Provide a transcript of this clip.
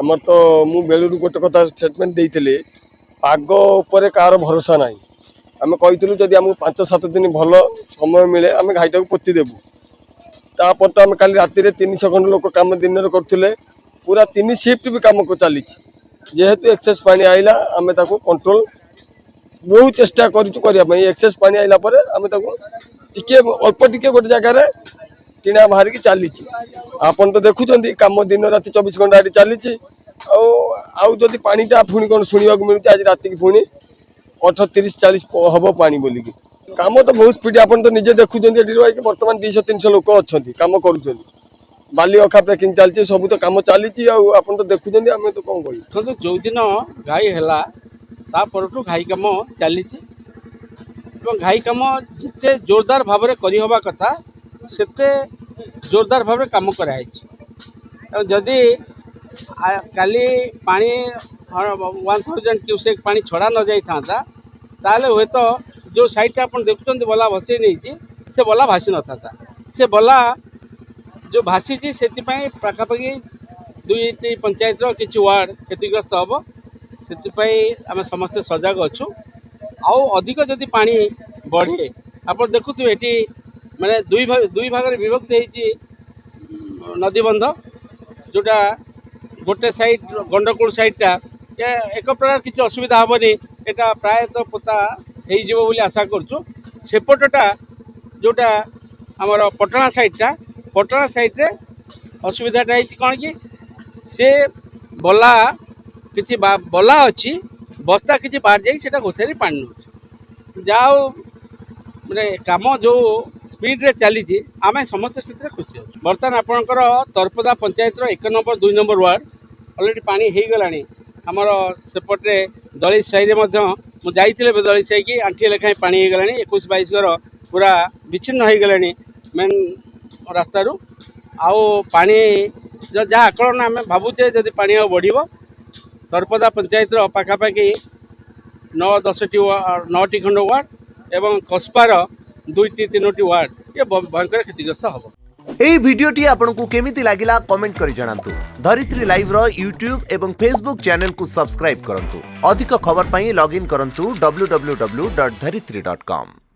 आमर तो मु बेलू गोटे कथा स्टेटमेंट देइथिले पाग उपर कार भरोसा ना आम कही जदि आमको 5-7 दिन भल समय मिले आम घाईटा को पोती देबू तापर तो आम कल राति 300 खंड लोक कम दिन में करते पूरा 3 शिफ्ट भी कम को चली जेहेतु एक्सेस पानी आइला आम कंट्रोल बहुत चेष्टा कर एक्सेस पानी आइला आम टिके अल्प टिके गोटे जगार टीणा बाहर की चली आपन तो देखुं कम दिन राति 24 घंटा चली आदि पानीटा पुणी कौन शुणा मिलूँ आज रात की पुणी 38-40 हम पानी बोलिकी काम तो बहुत स्पीड आप तो निजे देखुं बर्तमान 200-300 लोक अच्छा कम कर बाली अखा पैकिंग चलती सब तो कम चली आप तो देखुं आम तो कौन कह जो दिन घाई है घाई कम चली घाई कम जिते जोरदार भाव में करवा कथा सेते जोरदार भाव में कम कराई जदि काली पानी 1000 क्यूसेक पानी छड़ा न जाई था हुए तो जो साइड आप देखुं बला भसई नहीं से बला भासी न था से बला जो भासी से पाखापाखि 2 पंचायत किसी वार्ड क्षतिग्रस्त हम से आम समस्ते सजग अच्छु आउ अधिक जदि पानी बढ़े आप देखुए ये माने दुई भाग विभक्त होती नदीबंध जोटा गोटे साइड गंडकोल साइडटा एक प्रकार किसी असुविधा हेनी यहाँ प्रायतः पोता हो आशा करपटटा जोटा आमर पटना साइड रे असुविधाटा कौन कि से बला किसी बला अच्छी बस्ता किसी बाहर जाटा गोछारी पानी नौ जाओ माने कम जो स्पीड रे चली आम समस्त से खुशी हो बर्तमान आपणकर Tarpada panchayat 1 number 2 number ward already पानी हो गला आमर सेपटे दलित साई मुझे दलित साई की आंठी लेखाएं पानी हो गला 21-22 घर पूरा विच्छिन्न हो गला मेन रास्तार आउ पानी जहाँ आकलन आम भावुचे जदि पानी बढ़ तरपदा पंचायत पाखापाखि 9-10 खंड वार्ड एवं कस्पार 2-3 वार्ड ये भयंकर क्षतिग्रस्त हम এই ভিডিওটি आपको केमिति लागिला कमेंट करि जणांतु। धरित्री लाइव रो यूट्यूब एवं फेसबुक चैनल को सब्सक्राइब करंतु। अधिक खबर पाई लॉगिन करंतु www.dharitri.com।